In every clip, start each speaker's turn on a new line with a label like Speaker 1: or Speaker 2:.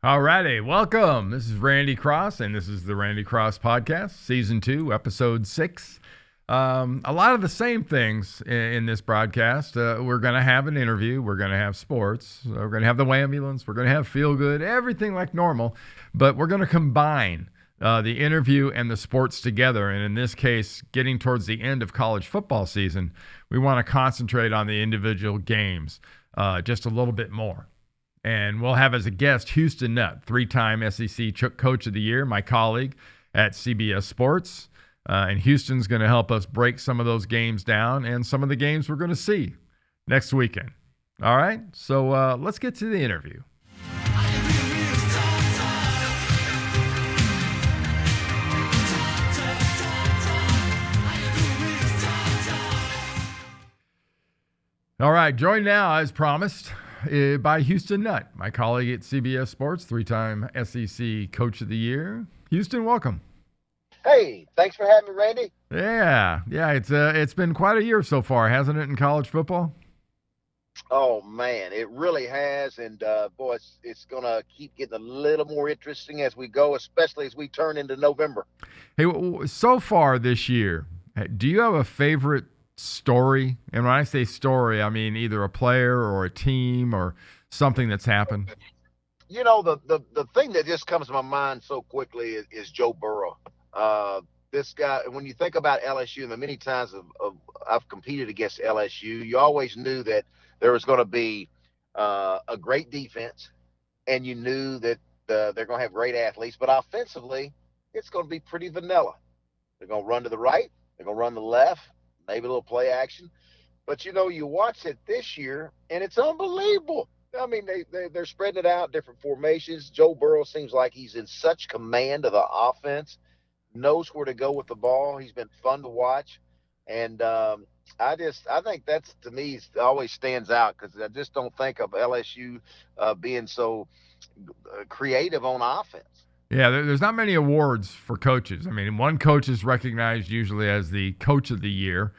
Speaker 1: Alrighty, welcome. This is Randy Cross, and this is the Randy Cross Podcast, Season 2, Episode 6. A lot of the same things in this broadcast. We're going to have an interview. We're going to have sports. We're going to have the Wahmbulance. We're going to have Feel Good, everything like normal. But we're going to combine the interview and the sports together. And in this case, getting towards the end of college football season, we want to concentrate on the individual games just a little bit more. And we'll have as a guest Houston Nutt, three-time SEC Coach of the Year, my colleague at CBS Sports. And Houston's going to help us break some of those games down and some of the games we're going to see next weekend. All right, so let's get to the interview. All right, joined now, as promised, by Houston Nutt, my colleague at CBS Sports, three-time SEC Coach of the Year. Houston, welcome.
Speaker 2: Hey, thanks for having me, Randy.
Speaker 1: Yeah, it's been quite a year so far, hasn't it, in college football?
Speaker 2: Oh, man, it really has, and, boy, it's going to keep getting a little more interesting as we go, especially as we turn into November.
Speaker 1: Hey, so far this year, do you have a favorite story? And when I say story, I mean either a player or a team or something that's happened.
Speaker 2: You know, the thing that just comes to my mind so quickly is Joe Burrow. This guy, when you think about LSU, and the many times I've competed against LSU, you always knew that there was going to be a great defense, and you knew that they're going to have great athletes. But offensively, it's going to be pretty vanilla. They're going to run to the right. They're going to run to the left, maybe a little play action. But, you know, you watch it this year, and it's unbelievable. I mean, they're spreading it out, different formations. Joe Burrow seems like he's in such command of the offense, knows where to go with the ball. He's been fun to watch. And I think that's, to me, always stands out because I just don't think of LSU being so creative on offense.
Speaker 1: Yeah, there's not many awards for coaches. I mean, one coach is recognized usually as the Coach of the Year,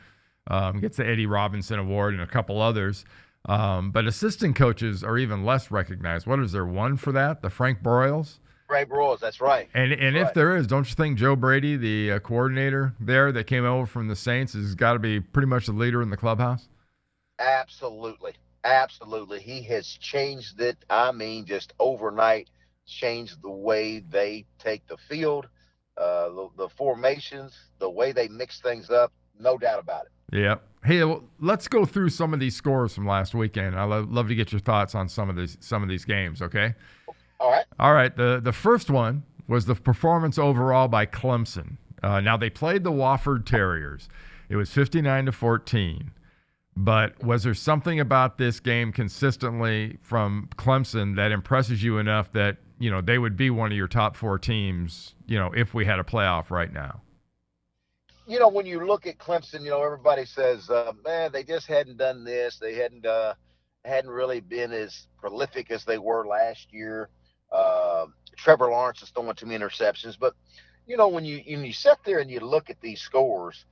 Speaker 1: gets the Eddie Robinson Award and a couple others. But assistant coaches are even less recognized. What is there, one for that? The Frank Broyles?
Speaker 2: Frank Broyles, that's right.
Speaker 1: And
Speaker 2: that's
Speaker 1: if
Speaker 2: right.
Speaker 1: there is, don't you think Joe Brady, the coordinator there that came over from the Saints, has got to be pretty much the leader in the clubhouse?
Speaker 2: Absolutely. Absolutely. He has changed it. I mean, just overnight, changed the way they take the field, the formations, the way they mix things up. No doubt about it.
Speaker 1: Yeah. Hey, well, let's go through some of these scores from last weekend. I'd love to get your thoughts on some of these games, okay?
Speaker 2: All
Speaker 1: right. The first one was the performance overall by Clemson. Now, they played the Wofford Terriers. It was 59-14. But was there something about this game consistently from Clemson that impresses you enough that, you know, they would be one of your top four teams, you know, if we had a playoff right now?
Speaker 2: You know, when you look at Clemson, you know, everybody says, man, they just hadn't done this. They hadn't really been as prolific as they were last year. Trevor Lawrence is throwing too many interceptions. But, you know, when you sit there and you look at these scores,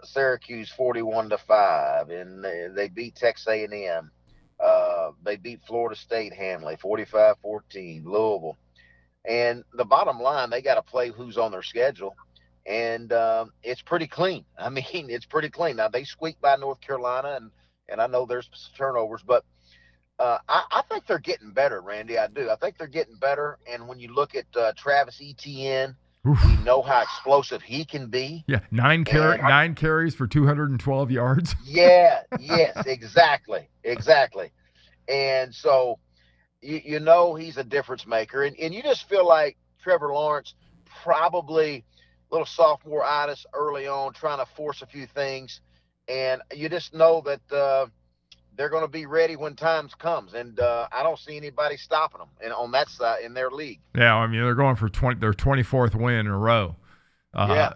Speaker 2: Syracuse 41-5, and they beat Texas A&M. They beat Florida State handily 45-14, Louisville. And the bottom line, they got to play who's on their schedule. And it's pretty clean. I mean, it's pretty clean. Now, they squeaked by North Carolina, and I know there's turnovers, but I think they're getting better, Randy. I do. I think they're getting better. And when you look at Travis Etienne, we know how explosive he can be.
Speaker 1: Yeah, nine carries for 212 yards.
Speaker 2: Yes, exactly. And so, you know he's a difference maker. And you just feel like Trevor Lawrence probably – little sophomore-itis early on, trying to force a few things. And you just know that they're going to be ready when times comes. And I don't see anybody stopping them on that side in their league.
Speaker 1: Yeah, I mean, they're going for their 24th win in a row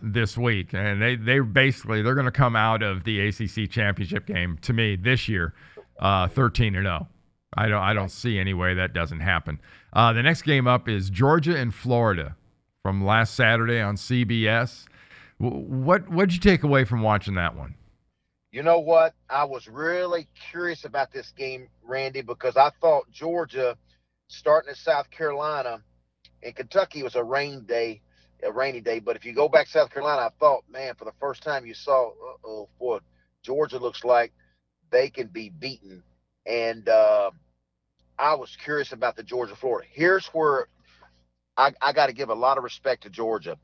Speaker 1: this week. And they're going to come out of the ACC championship game, to me, this year, 13-0. I don't see any way that doesn't happen. The next game up is Georgia and Florida from last Saturday on CBS. What'd you take away from watching that one?
Speaker 2: You know what? I was really curious about this game, Randy, because I thought Georgia starting in South Carolina. In Kentucky, it was a rainy day. But if you go back to South Carolina, I thought, man, for the first time you saw, boy, Georgia looks like they can be beaten. And I was curious about the Georgia-Florida. Here's where I got to give a lot of respect to Georgia.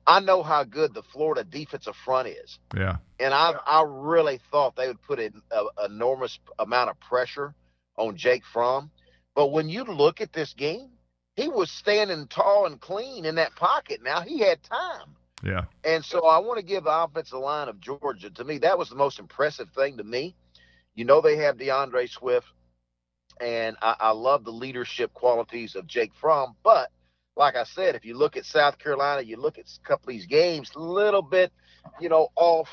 Speaker 2: I know how good the Florida defensive front is.
Speaker 1: Yeah.
Speaker 2: And I really thought they would put an enormous amount of pressure on Jake Fromm. But when you look at this game, he was standing tall and clean in that pocket. Now he had time.
Speaker 1: Yeah.
Speaker 2: And so I want to give the offensive line of Georgia, to me, that was the most impressive thing to me. You know, they have DeAndre Swift, and I love the leadership qualities of Jake Fromm. But like I said, if you look at South Carolina, you look at a couple of these games, a little bit, off.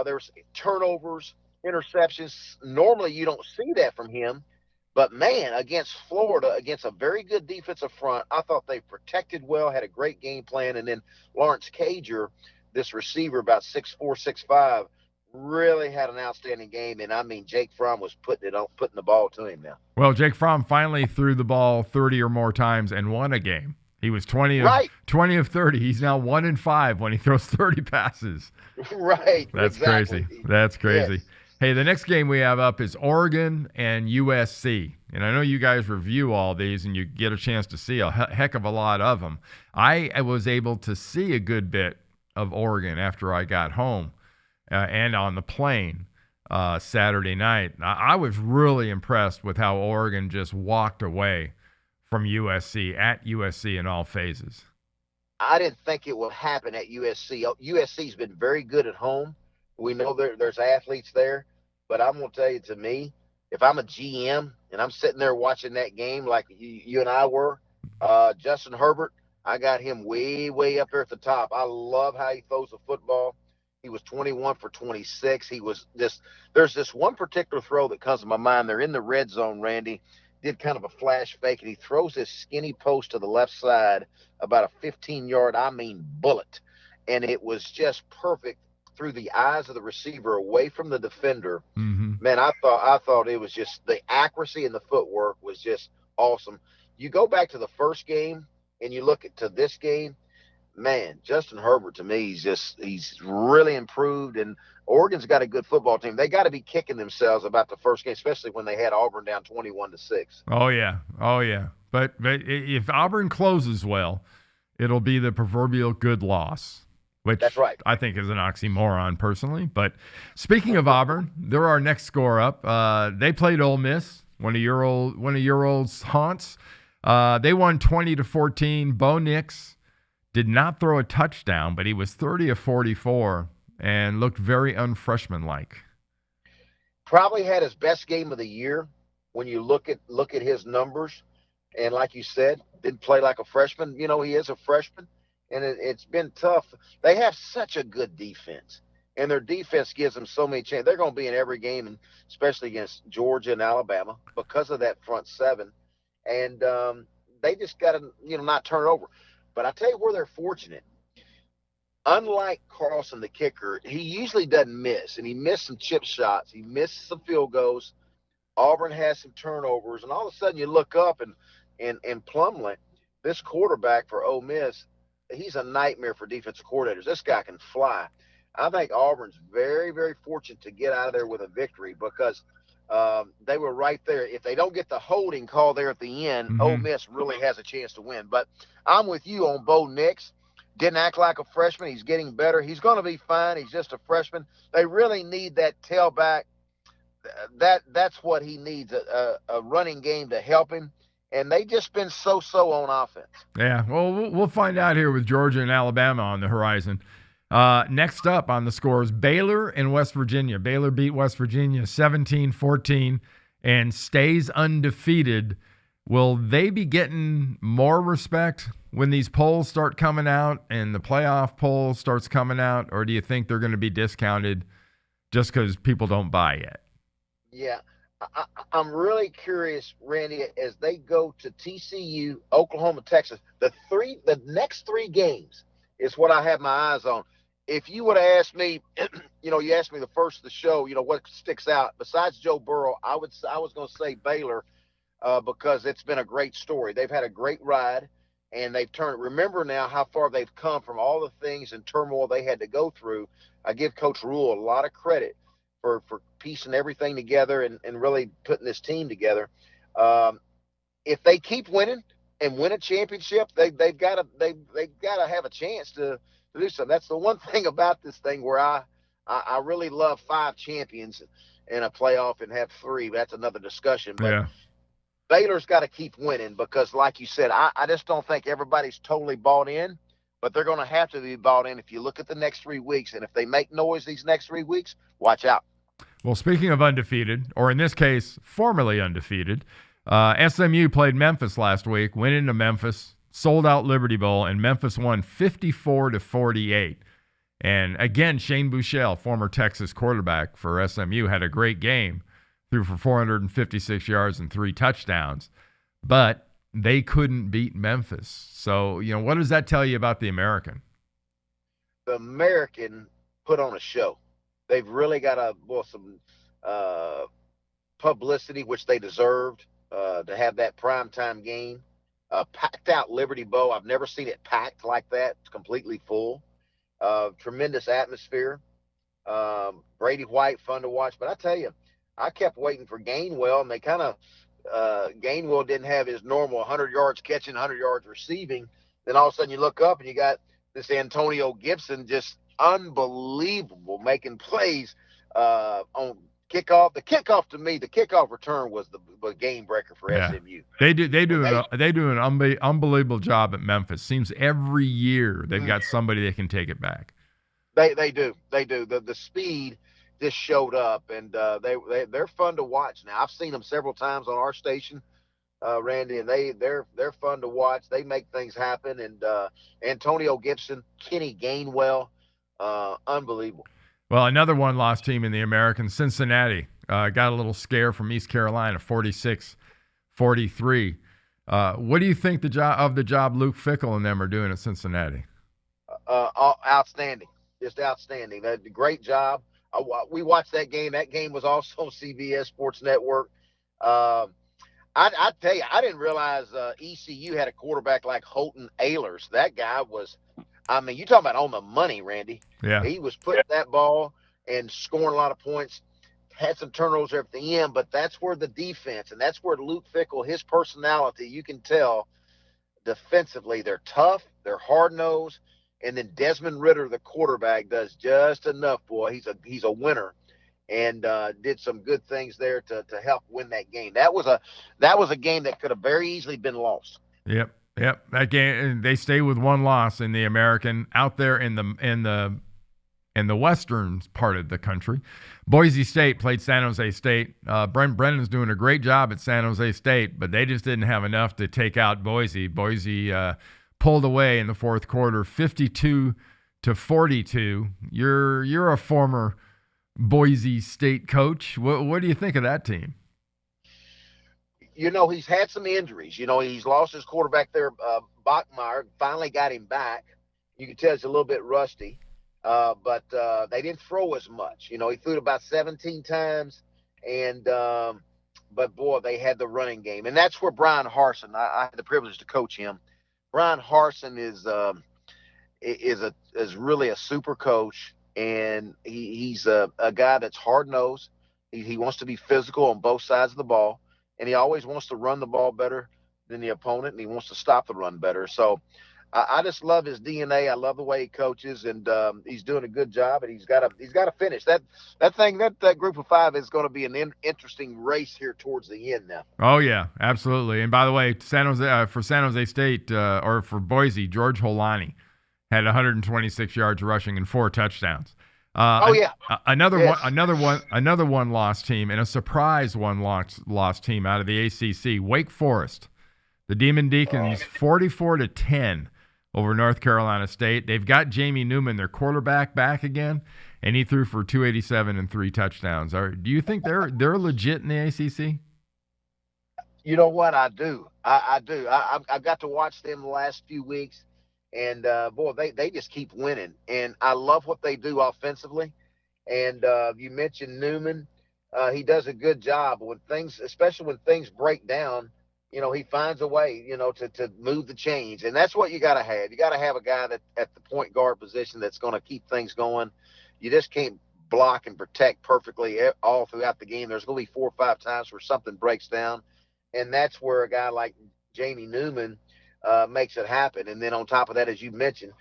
Speaker 2: There's turnovers, interceptions. Normally you don't see that from him. But, man, against Florida, against a very good defensive front, I thought they protected well, had a great game plan. And then Lawrence Cager, this receiver about 6'4", 6'5", really had an outstanding game. And, I mean, Jake Fromm was putting the ball to him now.
Speaker 1: Well, Jake Fromm finally threw the ball 30 or more times and won a game. He was 20 of 30. He's now 1-5 when he throws 30 passes.
Speaker 2: Right.
Speaker 1: That's
Speaker 2: exactly.
Speaker 1: crazy. That's crazy.
Speaker 2: Yes.
Speaker 1: Hey, the next game we have up is Oregon and USC. And I know you guys review all these and you get a chance to see a heck of a lot of them. I was able to see a good bit of Oregon after I got home and on the plane Saturday night. I was really impressed with how Oregon just walked away from USC, at USC in all phases.
Speaker 2: I didn't think it would happen at USC. USC's been very good at home. We know there's athletes there. But I'm going to tell you, to me, if I'm a GM and I'm sitting there watching that game like you and I were, Justin Herbert, I got him way, way up there at the top. I love how he throws the football. He was 21 for 26. He was there's this one particular throw that comes to my mind. They're in the red zone, Randy, did kind of a flash fake, and he throws this skinny post to the left side, about a 15-yard, bullet. And it was just perfect through the eyes of the receiver, away from the defender.
Speaker 1: Mm-hmm.
Speaker 2: Man, I thought it was just, the accuracy and the footwork was just awesome. You go back to the first game and you look to this game, man, Justin Herbert, to me, he's really improved, and Oregon's got a good football team. They got to be kicking themselves about the first game, especially when they had Auburn down 21-6.
Speaker 1: Oh yeah. But if Auburn closes well, it'll be the proverbial good loss, which
Speaker 2: that's right.
Speaker 1: I think is an oxymoron personally. But speaking of Auburn, they're our next score up. They played Ole Miss, one of your old haunts. They won 20-14. Bo Nix did not throw a touchdown, but he was 30 of 44 and looked very unfreshman-like.
Speaker 2: Probably had his best game of the year when you look at his numbers. And like you said, didn't play like a freshman. You know, he is a freshman, and it's been tough. They have such a good defense, and their defense gives them so many chances. They're going to be in every game, and especially against Georgia and Alabama, because of that front seven. And they just got to, not turn it over. But I tell you where they're fortunate. Unlike Carlson, the kicker, he usually doesn't miss, and he missed some chip shots. He missed some field goals. Auburn has some turnovers, and all of a sudden you look up and Plumlee, this quarterback for Ole Miss, he's a nightmare for defensive coordinators. This guy can fly. I think Auburn's very, very fortunate to get out of there with a victory, because they were right there. If they don't get the holding call there at the end,
Speaker 1: mm-hmm.
Speaker 2: Ole Miss really has a chance to win. But I'm with you on Bo Nix. Didn't act like a freshman. He's getting better. He's going to be fine. He's just a freshman. They really need that tailback. That's what he needs, a running game to help him. And they just been so-so on offense.
Speaker 1: Yeah, well, we'll find out here with Georgia and Alabama on the horizon. Next up on the scores, Baylor and West Virginia. Baylor beat West Virginia 17-14 and stays undefeated. Will they be getting more respect when these polls start coming out and the playoff poll starts coming out, or do you think they're going to be discounted just because people don't buy yet?
Speaker 2: Yeah, I'm really curious, Randy, as they go to TCU, Oklahoma, Texas. The next three games is what I have my eyes on. If you would have asked me, you asked me the first of the show, what sticks out besides Joe Burrow, I was going to say Baylor. because it's been a great story. They've had a great ride, and they've turned. Remember now how far they've come from all the things and turmoil they had to go through. I give Coach Rule a lot of credit for piecing everything together and really putting this team together. Um, if they keep winning and win a championship, they've got to have a chance to do something. That's the one thing about this thing where I really love 5 champions in a playoff and have 3. That's another discussion. But
Speaker 1: Yeah.
Speaker 2: Baylor's got to keep winning because, like you said, I just don't think everybody's totally bought in, but they're going to have to be bought in if you look at the next 3 weeks. And if they make noise these next 3 weeks, watch out.
Speaker 1: Well, speaking of undefeated, or in this case, formerly undefeated, SMU played Memphis last week, went into Memphis, sold out Liberty Bowl, and Memphis won 54-48. And again, Shane Buechele, former Texas quarterback for SMU, had a great game, threw for 456 yards and 3 touchdowns, but they couldn't beat Memphis. So, what does that tell you about the American?
Speaker 2: The American put on a show. They've really got some publicity, which they deserved, to have that primetime game. Packed out Liberty Bowl. I've never seen it packed like that. It's completely full. Tremendous atmosphere. Brady White, fun to watch. But I tell you, I kept waiting for Gainwell, and they kind of Gainwell didn't have his normal 100 yards catching, 100 yards receiving. Then all of a sudden you look up and you got this Antonio Gibson, just unbelievable, making plays on kickoff. The kickoff, to me, the kickoff return was the game breaker for SMU.
Speaker 1: They do an unbelievable job at Memphis. Seems every year they've got somebody that can take it back.
Speaker 2: They do. The speed just showed up, and they're fun to watch. Now I've seen them several times on our station, Randy, and they're fun to watch. They make things happen, and Antonio Gibson, Kenny Gainwell, unbelievable.
Speaker 1: Well, another one-loss team in the American, Cincinnati, got a little scare from East Carolina, 46-43. What do you think of the job Luke Fickell and them are doing at Cincinnati?
Speaker 2: Outstanding, just outstanding. They did a great job. We watched that game. That game was also on CBS Sports Network. I tell you, I didn't realize ECU had a quarterback like Holton Ahlers. That guy was, you talking about on the money, Randy.
Speaker 1: Yeah.
Speaker 2: He was putting that ball and scoring a lot of points, had some turnovers at the end, but that's where the defense, and that's where Luke Fickell, his personality, you can tell defensively, they're tough, they're hard-nosed, and then Desmond Ridder, the quarterback, does just enough, boy. He's a winner, and did some good things there to help win that game. That was a game that could have very easily been lost.
Speaker 1: Yep. That game, they stay with one loss in the American out there in the western part of the country. Boise State played San Jose State. Brent Brennan's doing a great job at San Jose State, but they just didn't have enough to take out Boise. Boise pulled away in the fourth quarter, 52-42. You're a former Boise State coach. What do you think of that team?
Speaker 2: He's had some injuries. He's lost his quarterback there, Bachmeier. Finally got him back. You can tell he's a little bit rusty, but they didn't throw as much. He threw it about 17 times, and but boy, they had the running game, and that's where Brian Harsin. I had the privilege to coach him. Brian Harsin is really a super coach, and he's a guy that's hard nosed. He wants to be physical on both sides of the ball. And he always wants to run the ball better than the opponent, and he wants to stop the run better. So I just love his DNA. I love the way he coaches, and he's doing a good job. And he's got to finish that group of 5 is going to be an interesting race here towards the end now.
Speaker 1: Oh yeah, absolutely. And by the way, for San Jose State or for Boise, George Holani had 126 yards rushing and 4 touchdowns. Another one-loss team and a surprise one-loss team out of the ACC, Wake Forest. The Demon Deacons 44-10 over North Carolina State. They've got Jamie Newman, their quarterback, back again, and he threw for 287 and 3 touchdowns. Do you think they're legit in the ACC?
Speaker 2: You know what? I do. I do. I've got to watch them the last few weeks. And, boy, they just keep winning. And I love what they do offensively. And you mentioned Newman. he does a good job when things, especially when things break down. He finds a way, to move the chains, and that's what you got to have. You got to have a guy that at the point guard position that's going to keep things going. You just can't block and protect perfectly all throughout the game. There's going to be 4 or 5 times where something breaks down, and that's where a guy like Jamie Newman makes it happen. And then on top of that, as you mentioned,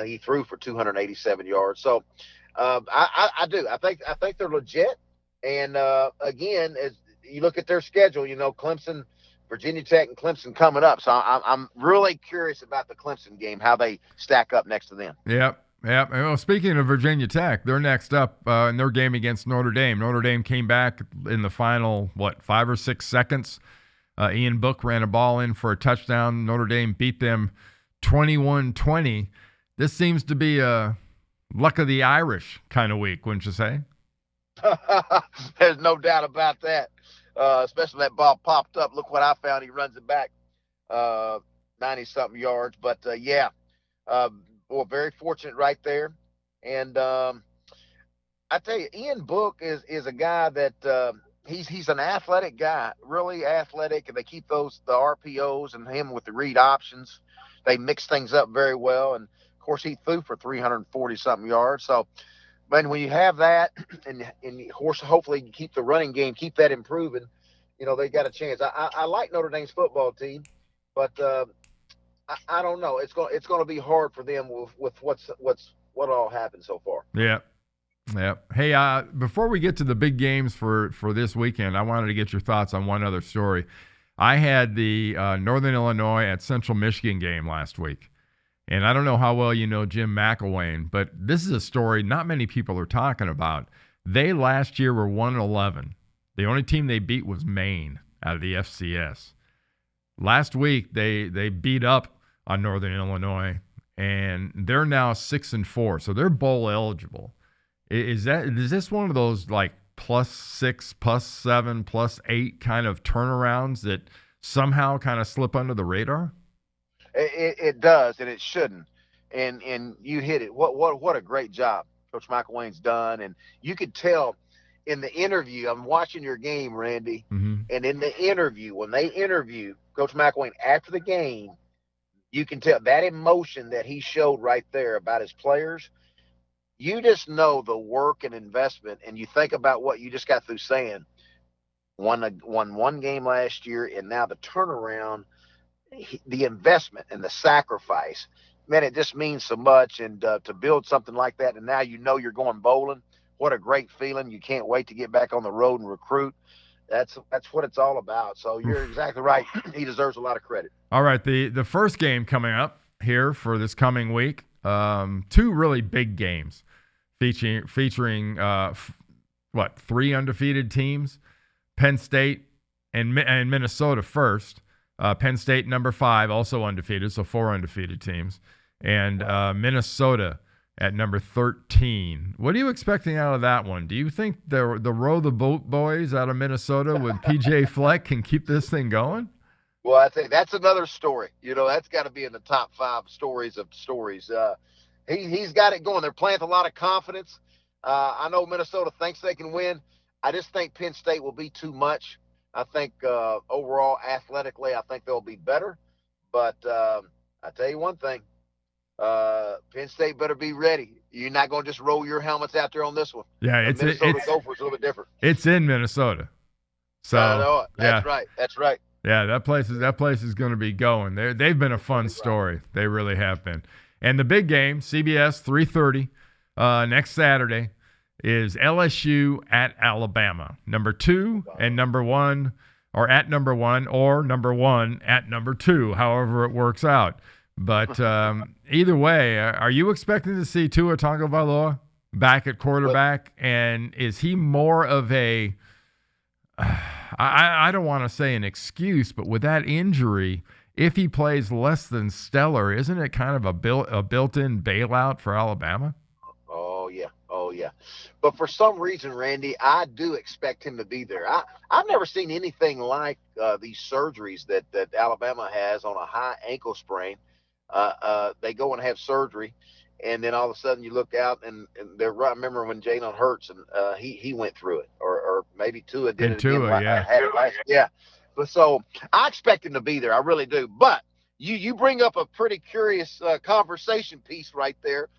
Speaker 2: he threw for 287 yards. So I do. I think they're legit. And again, as you look at their schedule, Clemson, Virginia Tech, and Clemson coming up. So I'm really curious about the Clemson game, how they stack up next to them.
Speaker 1: Yep. Yep. Well, speaking of Virginia Tech, they're next up in their game against Notre Dame. Notre Dame came back in the final, 5 or 6 seconds. Ian Book ran a ball in for a touchdown. Notre Dame beat them 21-20. This seems to be a luck of the Irish kind of week, wouldn't you say?
Speaker 2: There's no doubt about that. Especially that ball popped up. Look what I found. He runs it back 90-something yards. But, very fortunate right there. And I tell you, Ian Book is a guy that he's an athletic guy, really athletic, and they keep the RPOs and him with the read options. They mix things up very well. And, of course, he threw for 340-something yards. So, but when you have that, and hopefully you keep the running game, keep that improving, they got a chance. I like Notre Dame's football team, but I don't know. It's going to be hard for them with what all happened so far.
Speaker 1: Yeah. Yeah. Hey, before we get to the big games for this weekend, I wanted to get your thoughts on one other story. I had the Northern Illinois at Central Michigan game last week. And I don't know how well you know Jim McElwain, but this is a story not many people are talking about. They last year were 1-11. The only team they beat was Maine out of the FCS. Last week they beat up on Northern Illinois, and they're now 6-4, so they're bowl eligible. Is this one of those like +6, +7, +8 kind of turnarounds that somehow kind of slip under the radar?
Speaker 2: It does, and it shouldn't. And you hit it. What a great job Coach McElwain's done. And you could tell in the interview. I'm watching your game, Randy, and in the interview, when they interview Coach McElwain after the game, you can tell that emotion that he showed right there about his players. You just know the work and investment, and you think about what you just got through saying. Won one game last year, and now the turnaround. The investment and the sacrifice, man, it just means so much. And to build something like that, and now you're going bowling. What a great feeling! You can't wait to get back on the road and recruit. That's what it's all about. So you're exactly right. He deserves a lot of credit.
Speaker 1: All right, the first game coming up here for this coming week, 2 really big games featuring 3 undefeated teams, Penn State and Minnesota first. Penn State, number 5, also undefeated, so 4 undefeated teams. And Minnesota at number 13. What are you expecting out of that one? Do you think the Row the Boat boys out of Minnesota with P.J. Fleck can keep this thing going?
Speaker 2: Well, I think that's another story. That's got to be in the top 5 stories of stories. He's got it going. They're playing with a lot of confidence. I know Minnesota thinks they can win. I just think Penn State will be too much. I think overall, athletically, I think they'll be better. But I tell you one thing, Penn State better be ready. You're not going to just roll your helmets out there on this one.
Speaker 1: Yeah,
Speaker 2: Minnesota Gophers a little bit different.
Speaker 1: It's in Minnesota. So
Speaker 2: I know it. That's right. That's right.
Speaker 1: Yeah, that place is going to be going. They've been a fun story. They really have been. And the big game, CBS 3:30 next Saturday, is LSU at Alabama. Number 2 and number 1, or at number 1, or number 1 at number 2, however it works out. But either way, are you expecting to see Tua Tagovailoa back at quarterback? And is he more of a I don't want to say an excuse, but with that injury, if he plays less than stellar, isn't it kind of a built-in bailout for Alabama?
Speaker 2: Oh, yeah. But for some reason, Randy, I do expect him to be there. I've never seen anything like these surgeries that Alabama has on a high ankle sprain. They go and have surgery, and then all of a sudden you look out and they're right. I remember when Jalen Hurts and he went through it, or maybe Tua did
Speaker 1: And
Speaker 2: it again.
Speaker 1: Tua, yeah.
Speaker 2: Yeah. But so I expect him to be there. I really do. But you bring up a pretty curious conversation piece right there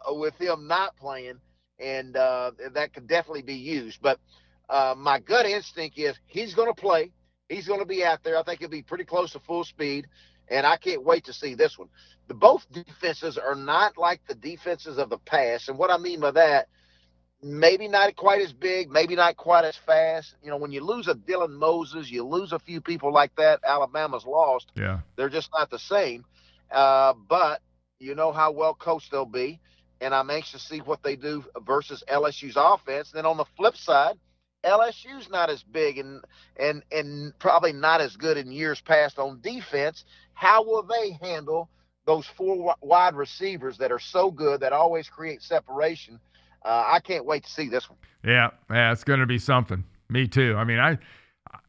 Speaker 2: with him not playing, and that could definitely be used. But my gut instinct is he's going to play. He's going to be out there. I think he'll be pretty close to full speed, and I can't wait to see this one. Both defenses are not like the defenses of the past, and what I mean by that, maybe not quite as big, maybe not quite as fast. You know, when you lose a Dylan Moses, you lose a few people like that. Alabama's lost.
Speaker 1: Yeah.
Speaker 2: They're just not the same. But you know how well coached they'll be, and I'm anxious to see what they do versus LSU's offense. Then on the flip side, LSU's not as big and probably not as good in years past on defense. How will they handle those four wide receivers that are so good, that always create separation? I can't wait to see this one.
Speaker 1: Yeah, it's going to be something. Me too. I mean,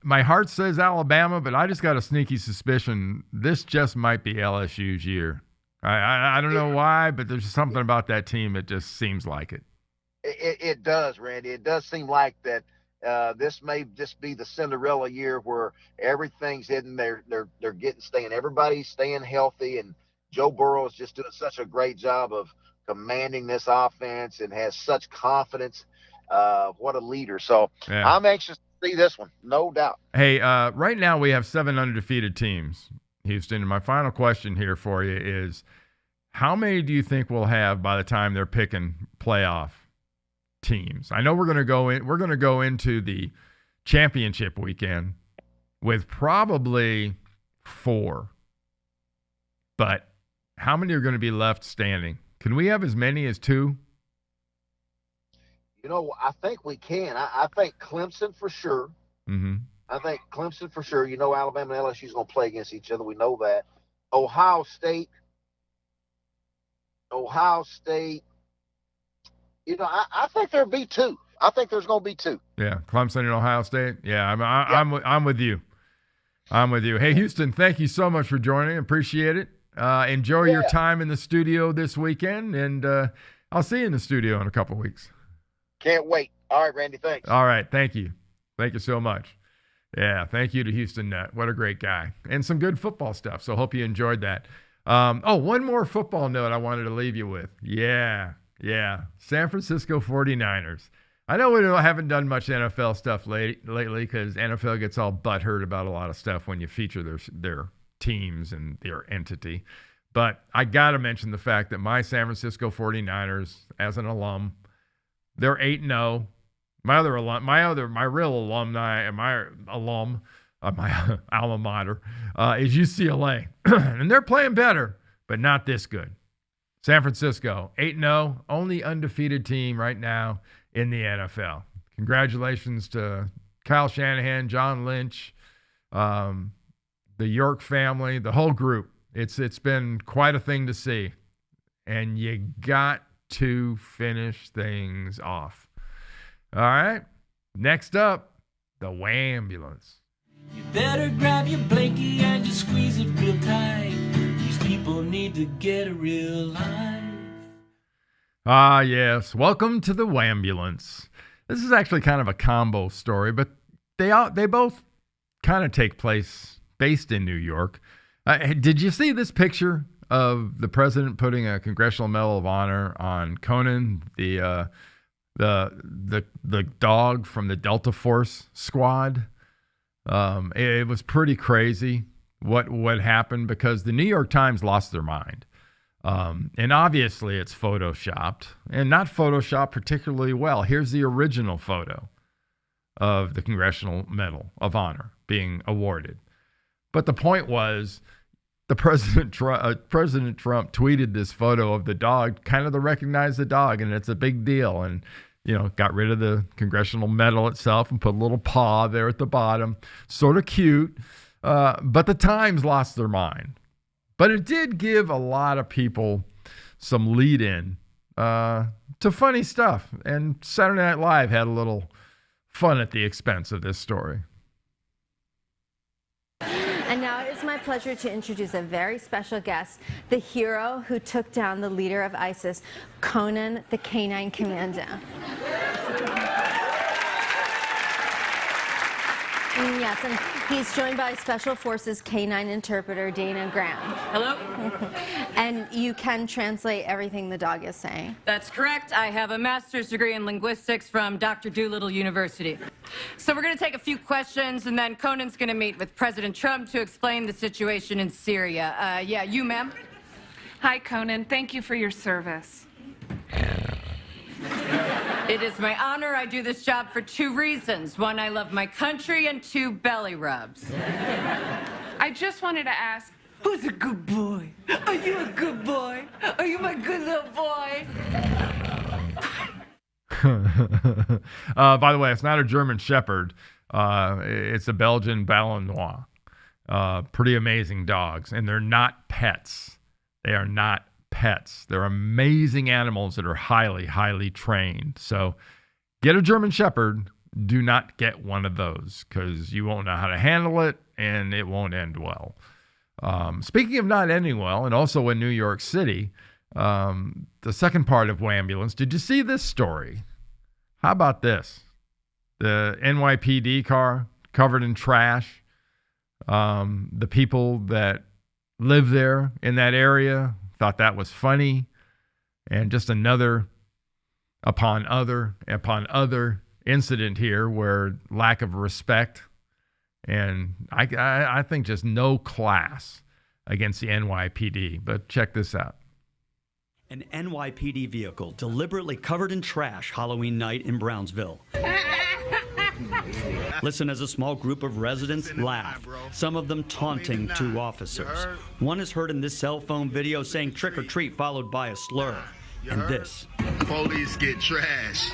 Speaker 1: my heart says Alabama, but I just got a sneaky suspicion this just might be LSU's year. I don't know why, but there's something about that team that just seems like it.
Speaker 2: It does, Randy. It does seem like that. This may just be the Cinderella year where everything's hidden. They're everybody's staying healthy, and Joe Burrow is just doing such a great job of commanding this offense and has such confidence. What a leader. So yeah. I'm anxious to see this one, no doubt.
Speaker 1: Hey, right now we have 7 undefeated teams, Houston. And my final question here for you is, how many do you think we'll have by the time they're picking playoff teams? I know we're going to go into the championship weekend with probably 4. But how many are going to be left standing? Can we have as many as 2?
Speaker 2: You know, I think we can. I think Clemson for sure.
Speaker 1: Mm-hmm.
Speaker 2: I think Clemson for sure. You know, Alabama and LSU is going to play against each other. We know that. Ohio State. You know, I think there'll be 2. I think there's going to be 2.
Speaker 1: Yeah, Clemson and Ohio State. Yeah, I'm with you. I'm with you. Hey, Houston, thank you so much for joining. Appreciate it. Enjoy your time in the studio this weekend, and I'll see you in the studio in a couple of weeks.
Speaker 2: Can't wait. All right, Randy, thanks.
Speaker 1: All right, thank you. Thank you so much. Yeah, thank you to Houston Nutt. What a great guy. And some good football stuff, so hope you enjoyed that. One more football note I wanted to leave you with. Yeah. San Francisco 49ers. I know we haven't done much NFL stuff lately because NFL gets all butthurt about a lot of stuff when you feature their teams and their entity. But I got to mention the fact that my San Francisco 49ers, as an alum, they're 8-0. My real alumni and my alum, my alma mater, is UCLA. And they're playing better, but not this good. San Francisco, 8-0, only undefeated team right now in the NFL. Congratulations to Kyle Shanahan, John Lynch, the York family, the whole group. It's been quite a thing to see. And you got to finish things off. All right. Next up, the Wahmbulance.
Speaker 3: You better grab your blankie and just squeeze it real tight. These people need to get a real life.
Speaker 1: Ah, yes. Welcome to the Wahmbulance. This is actually kind of a combo story, but they both kind of take place based in New York. Did you see this picture of the president putting a Congressional Medal of Honor on Conan, the dog from the Delta Force squad? It was pretty crazy what happened because the New York Times lost their mind. And obviously it's photoshopped, and not photoshopped particularly well. Here's the original photo of the Congressional Medal of Honor being awarded. But the point was, President Trump tweeted this photo of the dog, kind of to recognize the dog, and it's a big deal. And, got rid of the Congressional Medal itself and put a little paw there at the bottom. Sort of cute. But the Times lost their mind. But it did give a lot of people some lead-in to funny stuff. And Saturday Night Live had a little fun at the expense of this story.
Speaker 4: And now it is my pleasure to introduce a very special guest, the hero who took down the leader of ISIS, Conan the Canine Commando. Yes, and he's joined by Special Forces Canine interpreter Dana Graham.
Speaker 5: Hello?
Speaker 4: And you can translate everything the dog is saying.
Speaker 5: That's correct. I have a master's degree in linguistics from Dr. Doolittle University. So we're going to take a few questions, and then Conan's going to meet with President Trump to explain the situation in Syria. Yeah, you, ma'am?
Speaker 6: Hi, Conan. Thank you for your service.
Speaker 5: It is my honor. I do this job for 2 reasons. 1, I love my country, and 2, belly rubs.
Speaker 6: I just wanted to ask,
Speaker 5: Who's a good boy? Are you a good boy? Are you my good little boy?
Speaker 1: By the way, it's not a German Shepherd. It's a Belgian Malinois. Pretty amazing dogs, and they're not pets. They are not pets. They're amazing animals that are highly, highly trained. So get a German Shepherd. Do not get one of those because you won't know how to handle it and it won't end well. Speaking of not ending well, and also in New York City, the second part of Wahmbulance, did you see this story? How about this? The NYPD car covered in trash. The people that live there in that area thought that was funny, and just another upon other incident here where lack of respect and I think just no class against the NYPD. But check this out.
Speaker 7: An NYPD vehicle deliberately covered in trash Halloween night in Brownsville. Listen as a small group of residents laugh, some of them taunting 2 officers. One is heard in this cell phone video saying trick or treat followed by a slur. And this.
Speaker 8: Police get trash.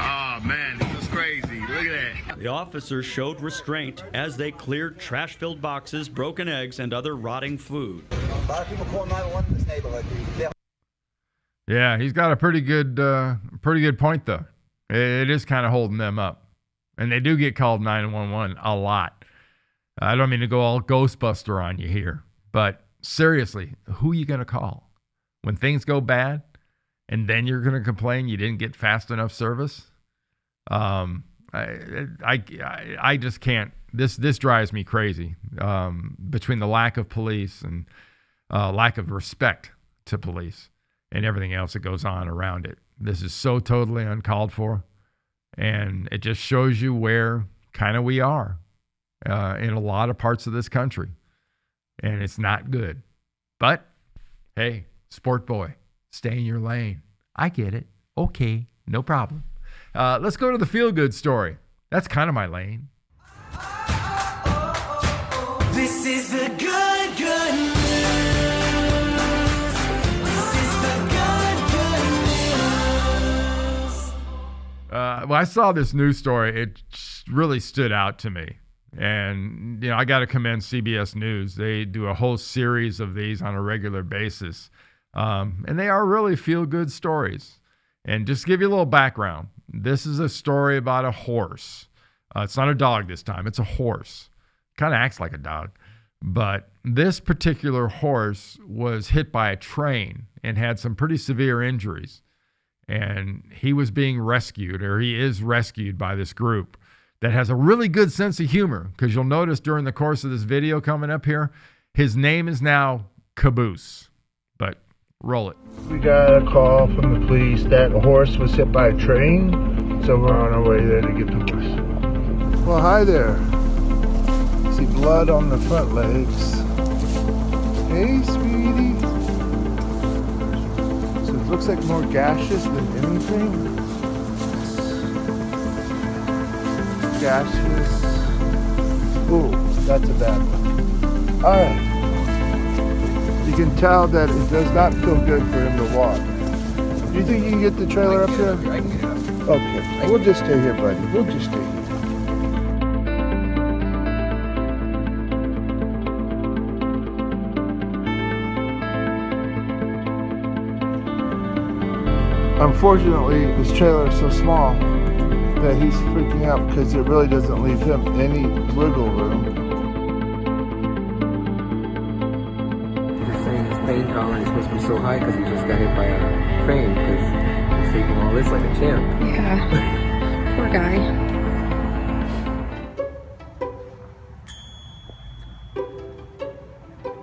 Speaker 8: Oh man, this is crazy. Look at that.
Speaker 7: The officers showed restraint as they cleared trash-filled boxes, broken eggs, and other rotting food.
Speaker 8: A lot of people call 911 in this neighborhood.
Speaker 1: Yeah, he's got a pretty good point though. It is kind of holding them up. And they do get called 911 a lot. I don't mean to go all Ghostbuster on you here, but seriously, who are you going to call? When things go bad and then you're going to complain you didn't get fast enough service? I just can't. This drives me crazy between the lack of police and lack of respect to police and everything else that goes on around it. This is so totally uncalled for. And it just shows you where kind of we are in a lot of parts of this country. And it's not good. But, hey, sport boy, stay in your lane. I get it. Okay, no problem. Let's go to the feel-good story. That's kind of my lane.
Speaker 3: This is the good news. This is the good news.
Speaker 1: Well, I saw this news story. It really stood out to me. And, I got to commend CBS News. They do a whole series of these on a regular basis. And they are really feel-good stories. And just to give you a little background, this is a story about a horse. It's not a dog this time. It's a horse. Kind of acts like a dog. But this particular horse was hit by a train and had some pretty severe injuries. And he was being rescued, or he is rescued by this group that has a really good sense of humor, because you'll notice during the course of this video coming up here, his name is now Caboose. But roll it.
Speaker 9: We got a call from the police that a horse was hit by a train, so we're on our way there to get the horse. Well, hi there. See blood on the front legs. Hey, sweetie. So it looks like more gaseous than anything. Gaseous. Ooh, that's a bad one. Alright. You can tell that it does not feel good for him to walk. Do you think you can get the trailer up here?
Speaker 8: I can get it up.
Speaker 9: Okay. We'll just stay here, buddy. We'll just stay here. Unfortunately, this trailer is so small that he's freaking out because it really doesn't leave him any wiggle room.
Speaker 10: plane tower and it's supposed to be so high because he just got hit by a train because he's taking all this like a champ.
Speaker 11: Yeah. Poor guy.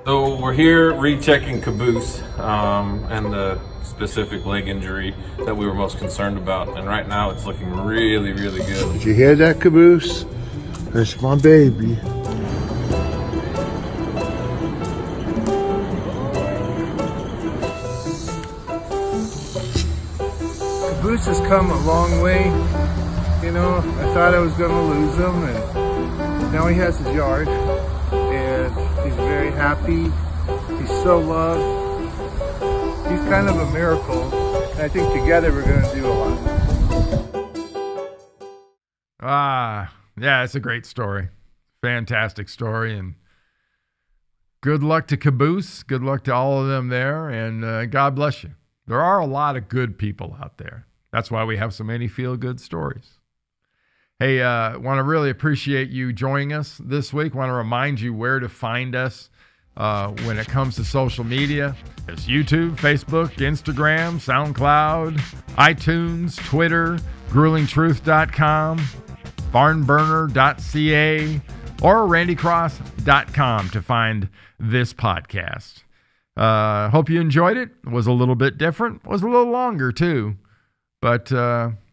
Speaker 12: So we're here rechecking Caboose and the specific leg injury that we were most concerned about. And right now it's looking really, really good.
Speaker 9: Did you hear that, Caboose? That's my baby. Caboose has come a long way. You know, I thought I was going to lose him, and now he has his yard. And he's very happy. He's so loved. He's kind of a miracle. And I think together we're going to do a lot.
Speaker 1: Yeah, it's a great story. Fantastic story. And good luck to Caboose. Good luck to all of them there. And God bless you. There are a lot of good people out there. That's why we have so many feel-good stories. Hey, want to really appreciate you joining us this week. Want to remind you where to find us when it comes to social media. It's YouTube, Facebook, Instagram, SoundCloud, iTunes, Twitter, gruelingtruth.com, barnburner.ca, or randycross.com to find this podcast. Hope you enjoyed it. It was a little bit different. It was a little longer, too. But,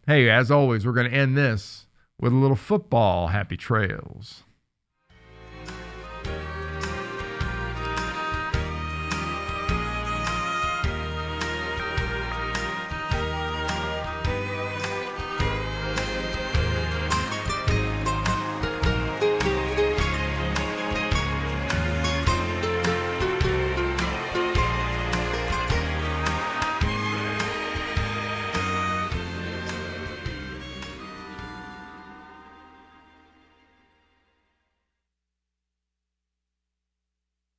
Speaker 1: hey, as always, we're going to end this with a little football. Happy trails.